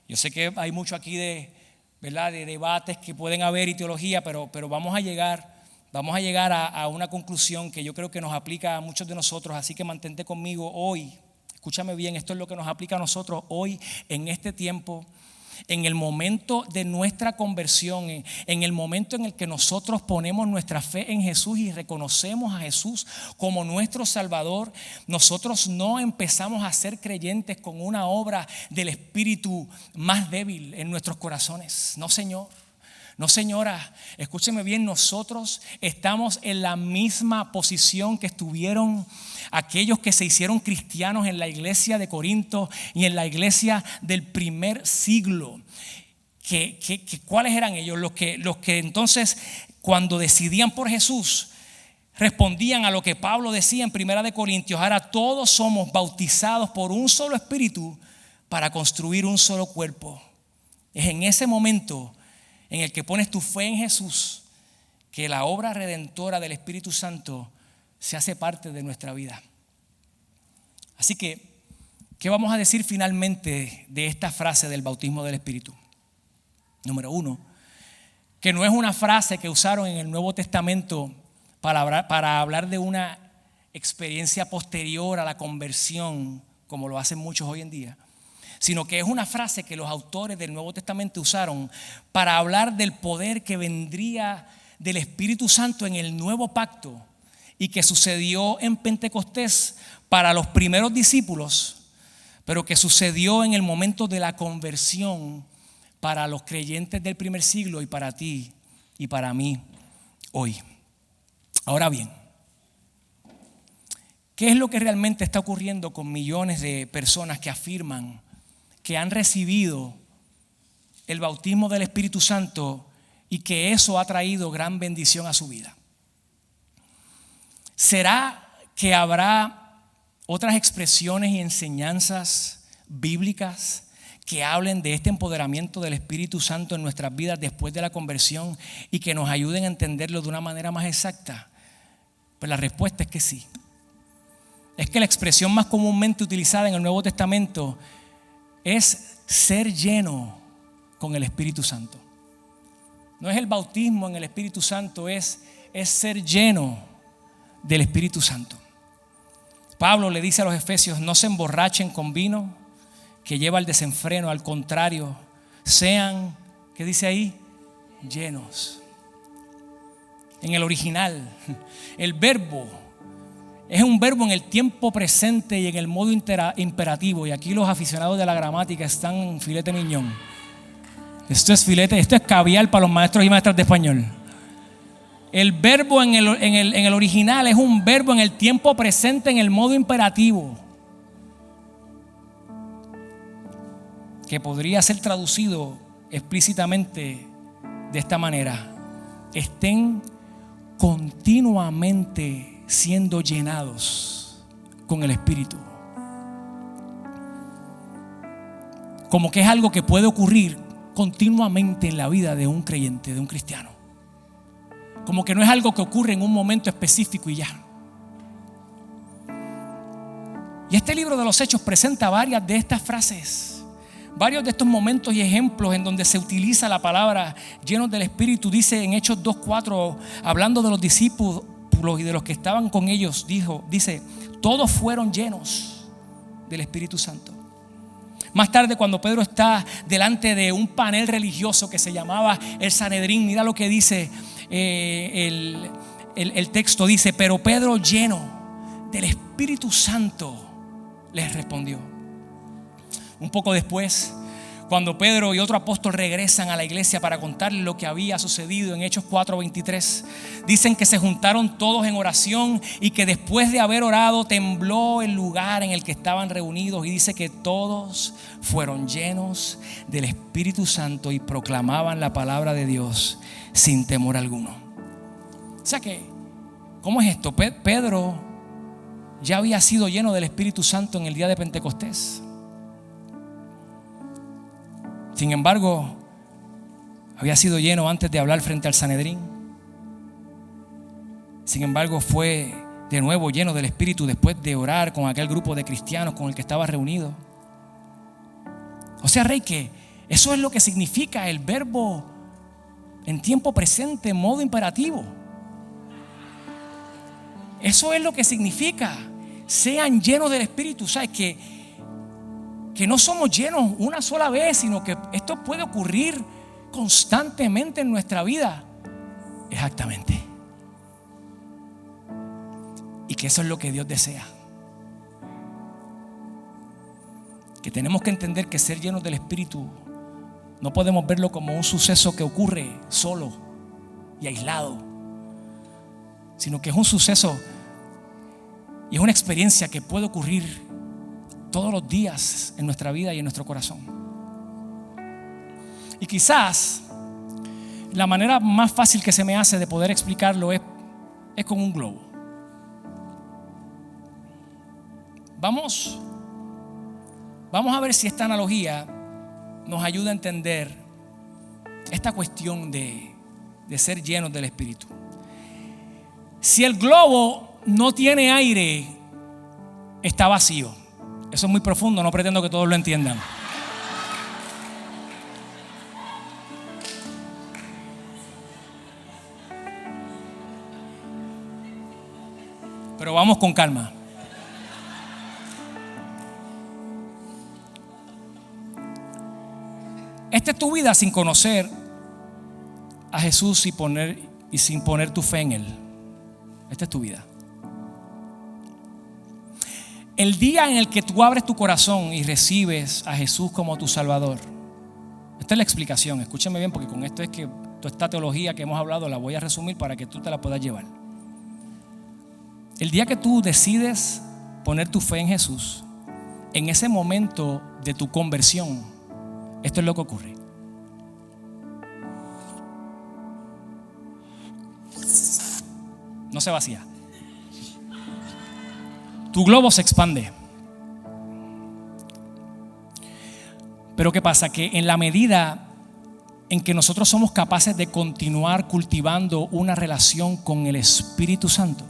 yo sé que hay mucho aquí de, ¿verdad?, de debates que pueden haber y teología, pero vamos a llegar a una conclusión que yo creo que nos aplica a muchos de nosotros. Así que mantente conmigo hoy. Escúchame bien, esto es lo que nos aplica a nosotros hoy en este tiempo, en el momento de nuestra conversión, en el momento en el que nosotros ponemos nuestra fe en Jesús y reconocemos a Jesús como nuestro Salvador. Nosotros no empezamos a ser creyentes con una obra del Espíritu más débil en nuestros corazones. No, Señor. No, señora, escúcheme bien, nosotros estamos en la misma posición que estuvieron aquellos que se hicieron cristianos en la iglesia de Corinto y en la iglesia del primer siglo. ¿Cuáles eran ellos? Los que entonces, cuando decidían por Jesús, respondían a lo que Pablo decía en 1 Corintios. Ahora todos somos bautizados por un solo espíritu para construir un solo cuerpo. Es en ese momento en el que pones tu fe en Jesús que la obra redentora del Espíritu Santo se hace parte de nuestra vida. Así que, ¿qué vamos a decir finalmente de esta frase del bautismo del Espíritu? Número 1, que no es una frase que usaron en el Nuevo Testamento para hablar de una experiencia posterior a la conversión, como lo hacen muchos hoy en día, sino que es una frase que los autores del Nuevo Testamento usaron para hablar del poder que vendría del Espíritu Santo en el nuevo pacto y que sucedió en Pentecostés para los primeros discípulos, pero que sucedió en el momento de la conversión para los creyentes del primer siglo y para ti y para mí hoy. Ahora bien, ¿qué es lo que realmente está ocurriendo con millones de personas que afirman que han recibido el bautismo del Espíritu Santo y que eso ha traído gran bendición a su vida? ¿Será que habrá otras expresiones y enseñanzas bíblicas que hablen de este empoderamiento del Espíritu Santo en nuestras vidas después de la conversión y que nos ayuden a entenderlo de una manera más exacta? Pues la respuesta es que sí. Es que la expresión más comúnmente utilizada en el Nuevo Testamento es ser lleno con el Espíritu Santo. No es el bautismo en el Espíritu Santo, es ser lleno del Espíritu Santo. Pablo le dice a los efesios: no se emborrachen con vino que lleva al desenfreno, al contrario, sean, ¿qué dice ahí? Llenos. En el original, el verbo es un verbo en el tiempo presente y en el modo imperativo. Y aquí los aficionados de la gramática están en filete miñón. Esto es filete, esto es caviar para los maestros y maestras de español. El verbo en el original es un verbo en el tiempo presente en el modo imperativo, que podría ser traducido explícitamente de esta manera: estén continuamente siendo llenados con el Espíritu. Como que es algo que puede ocurrir continuamente en la vida de un creyente, de un cristiano. Como que no es algo que ocurre en un momento específico y ya. Y este libro de los Hechos presenta varias de estas frases, varios de estos momentos y ejemplos en donde se utiliza la palabra llenos del Espíritu. Dice en Hechos 2:4, hablando de los discípulos discípulos y de los que estaban con ellos, dice, todos fueron llenos del Espíritu Santo. Más tarde, cuando Pedro está delante de un panel religioso que se llamaba el Sanedrín, mira lo que dice el texto. Dice, pero Pedro, lleno del Espíritu Santo, les respondió. Un poco después, cuando Pedro y otro apóstol regresan a la iglesia para contarle lo que había sucedido en Hechos 4:23, dicen que se juntaron todos en oración y que después de haber orado tembló el lugar en el que estaban reunidos, y dice que todos fueron llenos del Espíritu Santo y proclamaban la palabra de Dios sin temor alguno. O sea que, ¿cómo es esto? Pedro ya había sido lleno del Espíritu Santo en el día de Pentecostés. Sin embargo, había sido lleno antes de hablar frente al Sanedrín. Sin embargo, fue de nuevo lleno del Espíritu después de orar con aquel grupo de cristianos con el que estaba reunido. O sea, Rey, que eso es lo que significa el verbo en tiempo presente, en modo imperativo. Eso es lo que significa. Sean llenos del Espíritu. ¿Sabes? Que no somos llenos una sola vez, sino que esto puede ocurrir constantemente en nuestra vida. Exactamente. Y que eso es lo que Dios desea. Que tenemos que entender que ser llenos del Espíritu no podemos verlo como un suceso que ocurre solo y aislado, sino que es un suceso y es una experiencia que puede ocurrir todos los días en nuestra vida y en nuestro corazón. Y quizás la manera más fácil que se me hace de poder explicarlo es con un globo. Vamos a ver si esta analogía nos ayuda a entender esta cuestión de ser llenos del Espíritu. Si el globo no tiene aire, está vacío. Eso es muy profundo, no pretendo que todos lo entiendan. Pero vamos con calma. Esta es tu vida sin conocer a Jesús y sin poner tu fe en Él. Esta es tu vida. El día en el que tú abres tu corazón y recibes a Jesús como tu Salvador. Esta es la explicación, escúchame bien, porque con esto es que toda esta teología que hemos hablado la voy a resumir para que tú te la puedas llevar. El día que tú decides poner tu fe en Jesús, en ese momento de tu conversión, esto es lo que ocurre. No se vacía. Tu globo se expande. Pero ¿qué pasa? Que en la medida en que nosotros somos capaces de continuar cultivando una relación con el Espíritu Santo,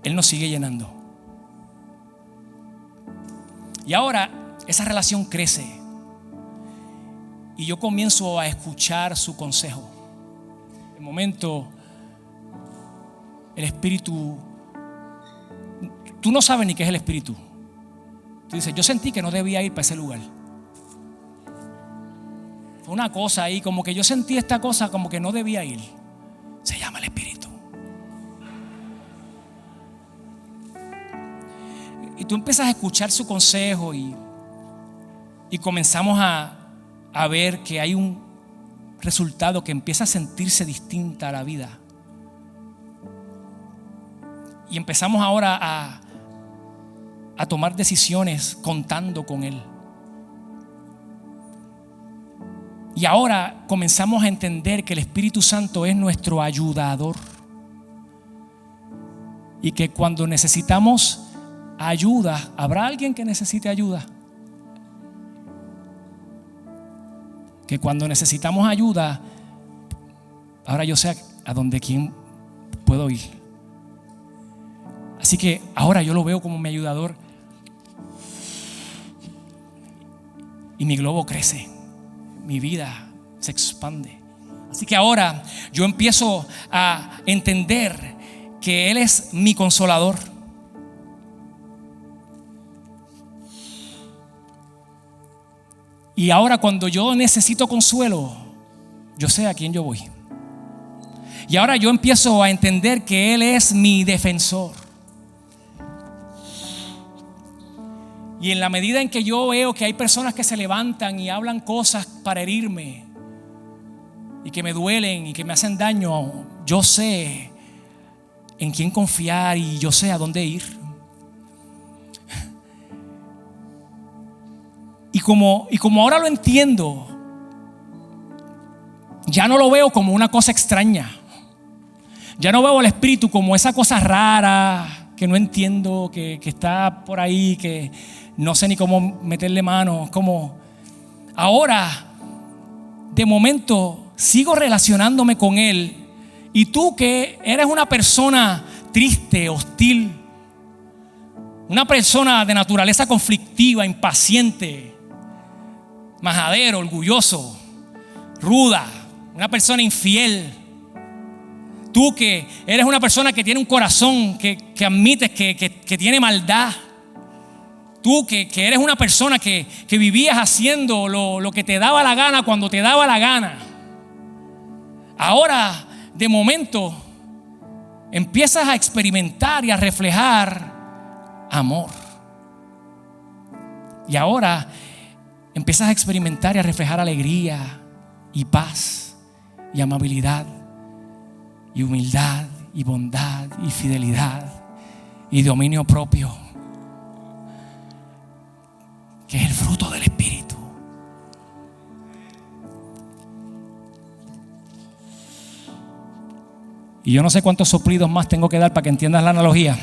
Él nos sigue llenando. Y ahora esa relación crece y yo comienzo a escuchar su consejo. De momento el Espíritu, tú no sabes ni qué es el Espíritu. Tú dices, yo sentí que no debía ir para ese lugar. Fue una cosa ahí, como que yo sentí esta cosa como que no debía ir. Se llama el Espíritu. Y tú empiezas a escuchar su consejo y comenzamos a ver que hay un resultado, que empieza a sentirse distinta a la vida. Y empezamos ahora a tomar decisiones contando con Él. Y ahora comenzamos a entender que el Espíritu Santo es nuestro ayudador. Y que cuando necesitamos ayuda, ¿habrá alguien que necesite ayuda? Que cuando necesitamos ayuda, ahora yo sé a dónde quién puedo ir. Así que ahora yo lo veo como mi ayudador. Y mi globo crece, mi vida se expande. Así que ahora yo empiezo a entender que Él es mi consolador. Y ahora cuando yo necesito consuelo, yo sé a quién yo voy. Y ahora yo empiezo a entender que Él es mi defensor. Y en la medida en que yo veo que hay personas que se levantan y hablan cosas para herirme y que me duelen y que me hacen daño, yo sé en quién confiar y yo sé a dónde ir. Y como ahora lo entiendo, ya no lo veo como una cosa extraña. Ya no veo al espíritu como esa cosa rara que no entiendo, que está por ahí, que no sé ni cómo meterle mano. Como ahora, de momento, sigo relacionándome con Él. Y tú que eres una persona triste, hostil, una persona de naturaleza conflictiva, impaciente, majadero, orgulloso, ruda, una persona infiel. Tú que eres una persona que tiene un corazón que admites que tiene maldad. Tú que eres una persona que vivías haciendo lo que te daba la gana cuando te daba la gana. Ahora, de momento, empiezas a experimentar y a reflejar amor. Y ahora empiezas a experimentar y a reflejar alegría y paz y amabilidad y humildad y bondad y fidelidad y dominio propio, que es el fruto del Espíritu. Y yo no sé cuántos soplidos más tengo que dar para que entiendas la analogía.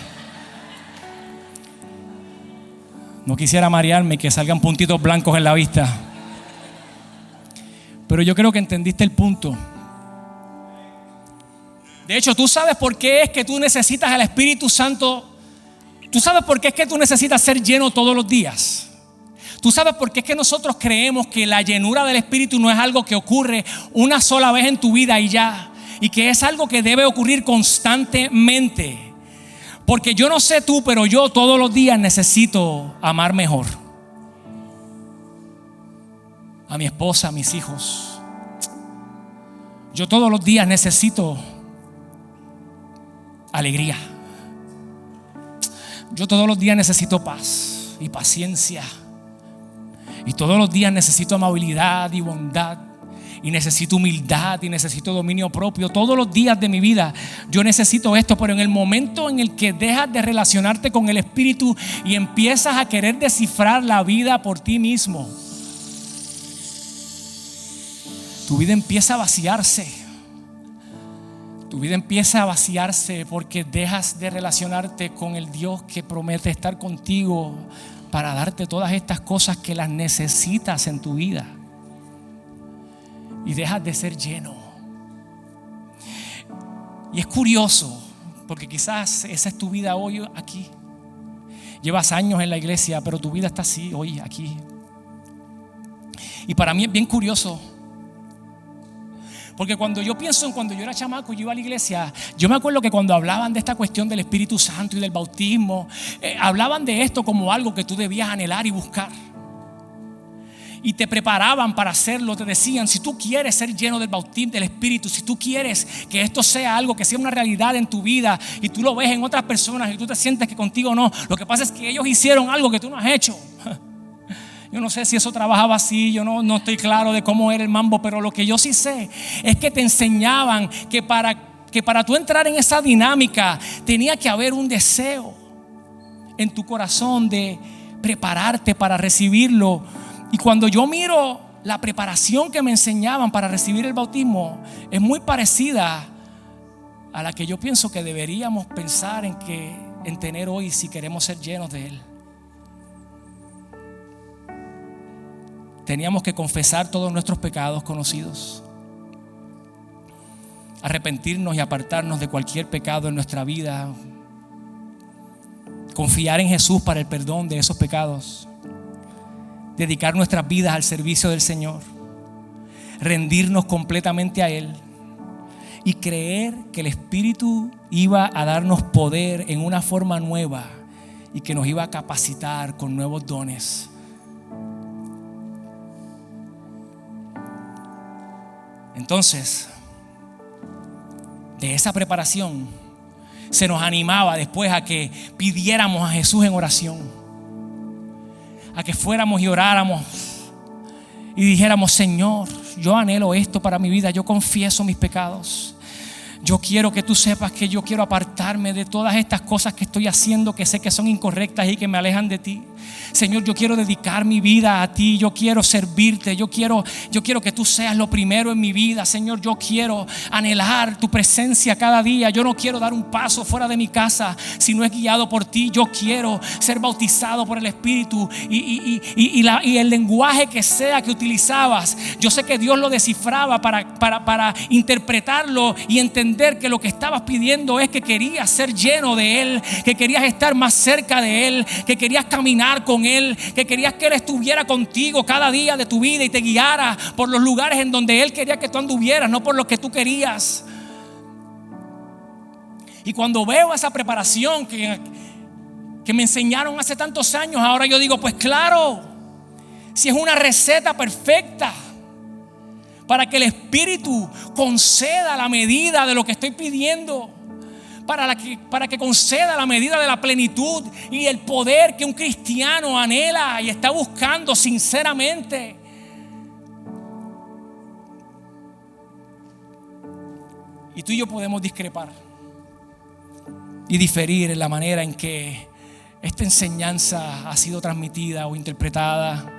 No quisiera marearme y que salgan puntitos blancos en la vista, pero yo creo que entendiste el punto. De hecho, tú sabes por qué es que tú necesitas al Espíritu Santo. Tú sabes por qué es que tú necesitas ser lleno todos los días. Tú sabes por qué es que nosotros creemos que la llenura del Espíritu no es algo que ocurre una sola vez en tu vida y ya, y que es algo que debe ocurrir constantemente. Porque yo no sé tú, pero yo todos los días necesito amar mejor a mi esposa, a mis hijos. Yo todos los días necesito alegría. Yo todos los días necesito paz y paciencia. Y todos los días necesito amabilidad y bondad. Y necesito humildad y necesito dominio propio. Todos los días de mi vida yo necesito esto. Pero en el momento en el que dejas de relacionarte con el Espíritu y empiezas a querer descifrar la vida por ti mismo, tu vida empieza a vaciarse. Tu vida empieza a vaciarse porque dejas de relacionarte con el Dios que promete estar contigo para darte todas estas cosas que las necesitas en tu vida. Y dejas de ser lleno. Y es curioso, porque quizás esa es tu vida hoy aquí. Llevas años en la iglesia, pero tu vida está así hoy aquí. Y para mí es bien curioso, porque cuando yo pienso en cuando yo era chamaco y yo iba a la iglesia, yo me acuerdo que cuando hablaban de esta cuestión del Espíritu Santo y del bautismo, hablaban de esto como algo que tú debías anhelar y buscar. Y te preparaban para hacerlo. Te decían, si tú quieres ser lleno del bautismo del Espíritu, si tú quieres que esto sea algo que sea una realidad en tu vida y tú lo ves en otras personas y tú te sientes que contigo no, lo que pasa es que ellos hicieron algo que tú no has hecho. Yo no sé si eso trabajaba así, yo no estoy claro de cómo era el mambo, pero lo que yo sí sé es que te enseñaban que para tú entrar en esa dinámica tenía que haber un deseo en tu corazón de prepararte para recibirlo. Y cuando yo miro la preparación que me enseñaban para recibir el bautismo, es muy parecida a la que yo pienso que deberíamos pensar en tener hoy si queremos ser llenos de Él. Teníamos que confesar todos nuestros pecados conocidos, arrepentirnos y apartarnos de cualquier pecado en nuestra vida, confiar en Jesús para el perdón de esos pecados, dedicar nuestras vidas al servicio del Señor, rendirnos completamente a Él y creer que el Espíritu iba a darnos poder en una forma nueva y que nos iba a capacitar con nuevos dones. Entonces, de esa preparación se nos animaba después a que pidiéramos a Jesús en oración, a que fuéramos y oráramos y dijéramos: Señor, yo anhelo esto para mi vida, yo confieso mis pecados. Yo quiero que tú sepas que yo quiero apartarme de todas estas cosas que estoy haciendo, que sé que son incorrectas y que me alejan de ti. Señor, yo quiero dedicar mi vida a ti, yo quiero servirte, yo quiero que tú seas lo primero en mi vida. Señor, yo quiero anhelar tu presencia cada día. Yo no quiero dar un paso fuera de mi casa si no es guiado por ti. Yo quiero ser bautizado por el Espíritu y el lenguaje que sea que utilizabas, yo sé que Dios lo descifraba para interpretarlo y entender que lo que estabas pidiendo es que querías ser lleno de Él, que querías estar más cerca de Él, que querías caminar con Él, que querías que Él estuviera contigo cada día de tu vida y te guiara por los lugares en donde Él quería que tú anduvieras, no por lo que tú querías. Y cuando veo esa preparación que me enseñaron hace tantos años, ahora yo digo: pues claro, si es una receta perfecta para que el Espíritu conceda la medida de lo que estoy pidiendo, para que conceda la medida de la plenitud y el poder que un cristiano anhela y está buscando sinceramente. Y tú y yo podemos discrepar y diferir en la manera en que esta enseñanza ha sido transmitida o interpretada.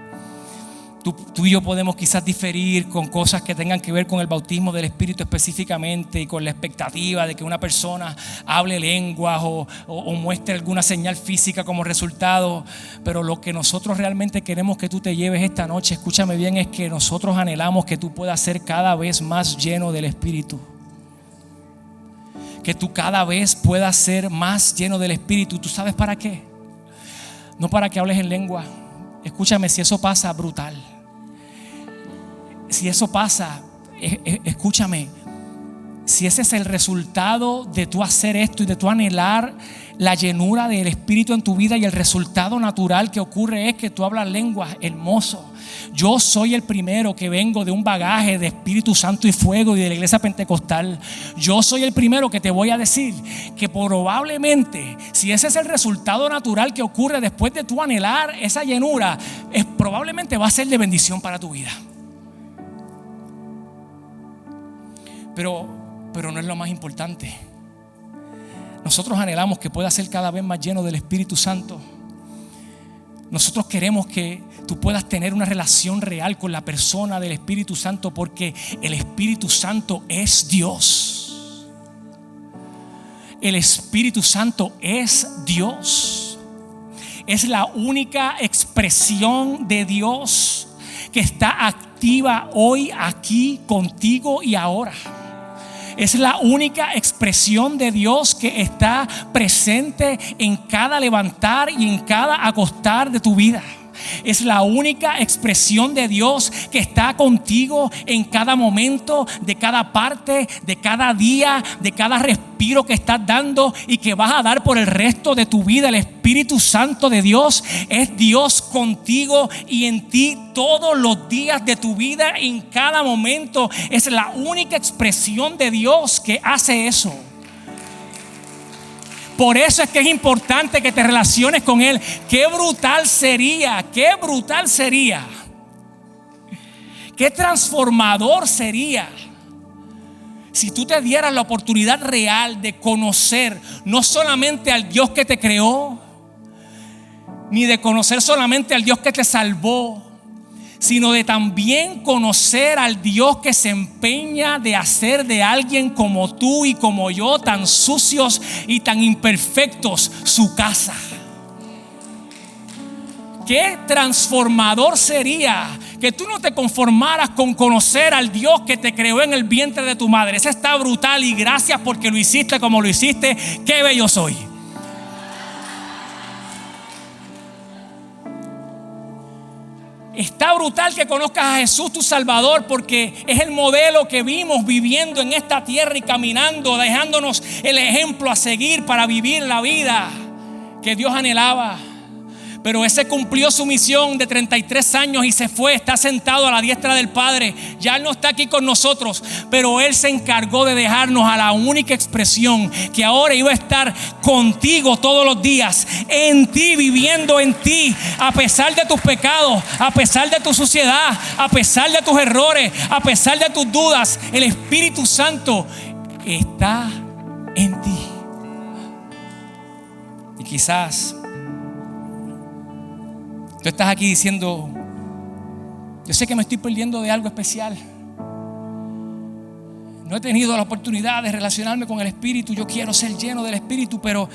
Tú y yo podemos quizás diferir con cosas que tengan que ver con el bautismo del Espíritu específicamente y con la expectativa de que una persona hable lenguas o muestre alguna señal física como resultado. Pero lo que nosotros realmente queremos que tú te lleves esta noche, escúchame bien, es que nosotros anhelamos que tú puedas ser cada vez más lleno del Espíritu. Que tú cada vez puedas ser más lleno del Espíritu. ¿Tú sabes para qué? No para que hables en lengua. Escúchame, si eso pasa, brutal. Si eso pasa, escúchame, si ese es el resultado de tú hacer esto y de tú anhelar la llenura del Espíritu en tu vida, y el resultado natural que ocurre es que tú hablas lenguas, hermoso. Yo soy el primero que vengo de un bagaje de Espíritu Santo y fuego y de la iglesia pentecostal. Yo soy el primero que te voy a decir que probablemente, si ese es el resultado natural que ocurre después de tú anhelar esa llenura, probablemente va a ser de bendición para tu vida. Pero no es lo más importante. Nosotros anhelamos que puedas ser cada vez más lleno del Espíritu Santo. Nosotros queremos que tú puedas tener una relación real con la persona del Espíritu Santo, porque el Espíritu Santo es Dios. El Espíritu Santo es Dios. Es la única expresión de Dios que está activa hoy, aquí, contigo y ahora. Es la única expresión de Dios que está presente en cada levantar y en cada acostar de tu vida. Es la única expresión de Dios que está contigo en cada momento, de cada parte, de cada día, de cada respiro que estás dando y que vas a dar por el resto de tu vida. El Espíritu Santo de Dios es Dios contigo y en ti todos los días de tu vida, en cada momento. Es la única expresión de Dios que hace eso. Por eso es que es importante que te relaciones con Él. Qué brutal sería, qué transformador sería si tú te dieras la oportunidad real de conocer no solamente al Dios que te creó, ni de conocer solamente al Dios que te salvó, sino de también conocer al Dios que se empeña de hacer de alguien como tú y como yo, tan sucios y tan imperfectos, su casa. Qué transformador sería que tú no te conformaras con conocer al Dios que te creó en el vientre de tu madre. Ese está brutal y gracias porque lo hiciste como lo hiciste. Qué bello soy. Está brutal que conozcas a Jesús tu Salvador, porque es el modelo que vimos viviendo en esta tierra y caminando, dejándonos el ejemplo a seguir para vivir la vida que Dios anhelaba. Pero ese cumplió su misión de 33 años y se fue, está sentado a la diestra del Padre. Ya Él no está aquí con nosotros, pero Él se encargó de dejarnos a la única expresión que ahora iba a estar contigo todos los días, en ti, viviendo en ti, a pesar de tus pecados, a pesar de tu suciedad, a pesar de tus errores, a pesar de tus dudas. El Espíritu Santo está en ti. Y quizás tú estás aquí diciendo: yo sé que me estoy perdiendo de algo especial. No he tenido la oportunidad de relacionarme con el Espíritu. Yo quiero ser lleno del Espíritu, pero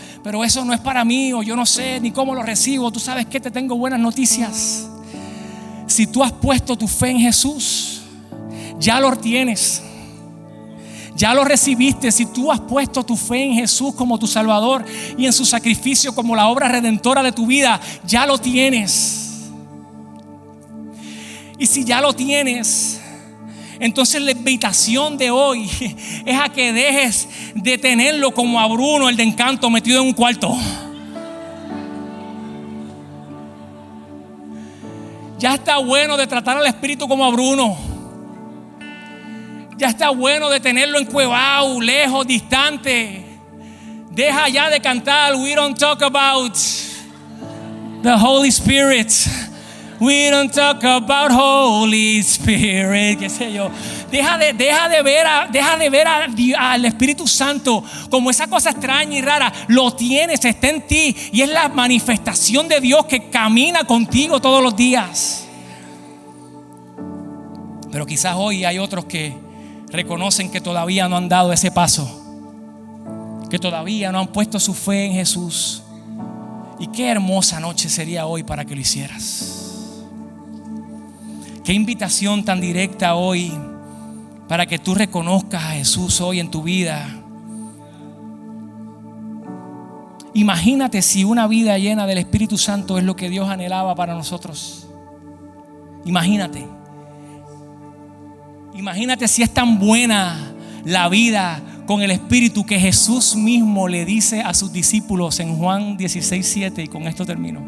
eso no es para mí, o yo no sé ni cómo lo recibo. Tú sabes que te tengo buenas noticias. Si tú has puesto tu fe en Jesús, ya lo tienes. Ya lo recibiste. Si tú has puesto tu fe en Jesús como tu Salvador y en su sacrificio como la obra redentora de tu vida, ya lo tienes. Y si ya lo tienes, entonces la invitación de hoy es a que dejes de tenerlo como a Bruno, el de Encanto, metido en un cuarto. Ya está bueno de tratar al Espíritu como a Bruno. Ya está bueno de tenerlo encuevado, lejos, distante. Deja ya de cantar We don't talk about the Holy Spirit. We don't talk about Holy Spirit. Qué sé yo. Deja de ver al Espíritu Santo como esa cosa extraña y rara. Lo tienes, está en ti. Y es la manifestación de Dios que camina contigo todos los días. Pero quizás hoy hay otros que reconocen que todavía no han dado ese paso, que todavía no han puesto su fe en Jesús. Y qué hermosa noche sería hoy para que lo hicieras. Qué invitación tan directa hoy para que tú reconozcas a Jesús hoy en tu vida. Imagínate si una vida llena del Espíritu Santo es lo que Dios anhelaba para nosotros. Imagínate si es tan buena la vida con el Espíritu que Jesús mismo le dice a sus discípulos en Juan 16:7, y con esto termino.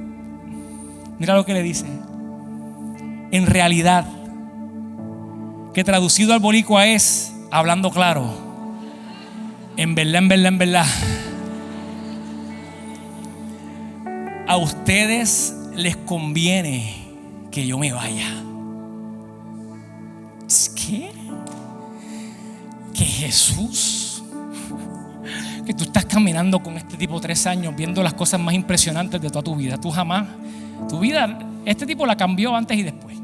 Mira lo que le dice. En realidad, que traducido al boricua es, hablando claro, en verdad, a ustedes les conviene que yo me vaya. ¿Qué? Que Jesús, que tú estás caminando con este tipo 3 años, viendo las cosas más impresionantes de toda tu vida. Tú jamás, tu vida, este tipo la cambió antes y después.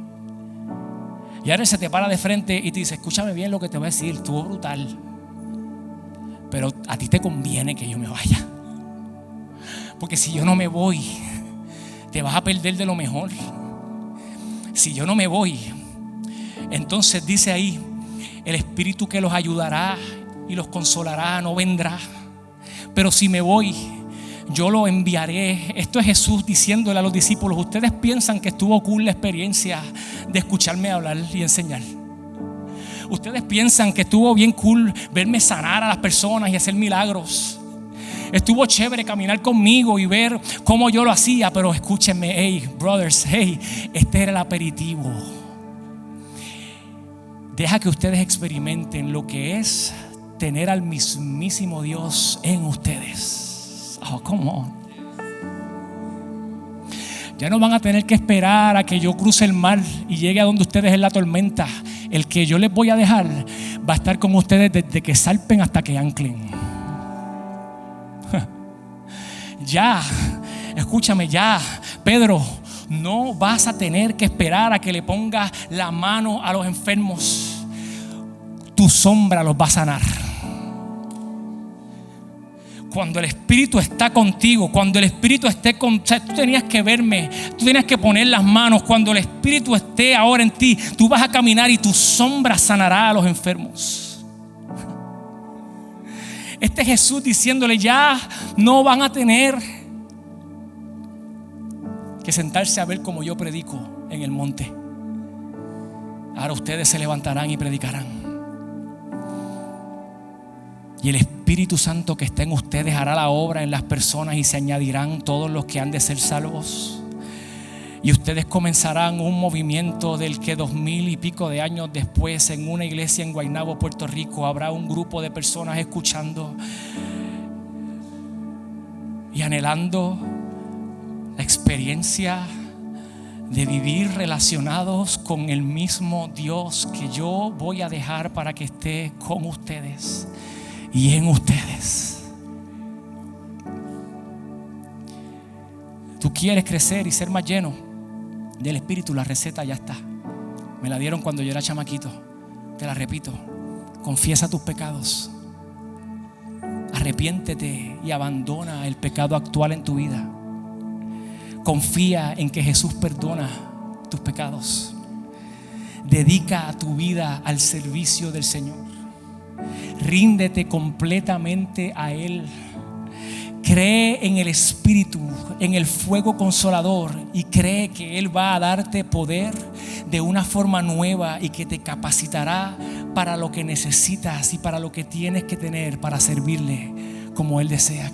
Y ahora se te para de frente y te dice: escúchame bien lo que te voy a decir, estuvo brutal, pero a ti te conviene que yo me vaya, porque si yo no me voy, te vas a perder de lo mejor. Si yo no me voy, entonces dice ahí, el Espíritu que los ayudará y los consolará no vendrá. Pero si me voy, yo lo enviaré. Esto es Jesús diciéndole a los discípulos: ustedes piensan que estuvo cool la experiencia de escucharme hablar y enseñar. Ustedes piensan que estuvo bien cool verme sanar a las personas y hacer milagros. Estuvo chévere caminar conmigo y ver cómo yo lo hacía. Pero escúchenme, hey brothers, hey, este era el aperitivo. Deja que ustedes experimenten lo que es tener al mismísimo Dios en ustedes. Oh, come on. Ya no van a tener que esperar a que yo cruce el mar y llegue a donde ustedes en la tormenta. El que yo les voy a dejar va a estar con ustedes desde que salpen hasta que anclen. Ya, escúchame, ya, Pedro, no vas a tener que esperar a que le pongas la mano a los enfermos. Tu sombra los va a sanar. Cuando el Espíritu está contigo, cuando el Espíritu esté con, o sea, tú tenías que verme, tú tenías que poner las manos. Cuando el Espíritu esté ahora en ti, tú vas a caminar y tu sombra sanará a los enfermos. Este Jesús diciéndole: ya no van a tener que sentarse a ver como yo predico en el monte. Ahora ustedes se levantarán y predicarán. Y el Espíritu Santo que está en ustedes hará la obra en las personas y se añadirán todos los que han de ser salvos. Y ustedes comenzarán un movimiento del que 2000 y pico de años después, en una iglesia en Guaynabo, Puerto Rico, habrá un grupo de personas escuchando y anhelando la experiencia de vivir relacionados con el mismo Dios que yo voy a dejar para que esté con ustedes y en ustedes. Tú quieres crecer y ser más lleno del Espíritu. La receta ya está. Me la dieron cuando yo era chamaquito. Te la repito. Confiesa tus pecados. Arrepiéntete y abandona el pecado actual en tu vida. Confía en que Jesús perdona tus pecados. Dedica tu vida al servicio del Señor. Ríndete completamente a Él. Cree en el Espíritu, en el fuego consolador, y cree que Él va a darte poder de una forma nueva y que te capacitará para lo que necesitas y para lo que tienes que tener para servirle como Él desea.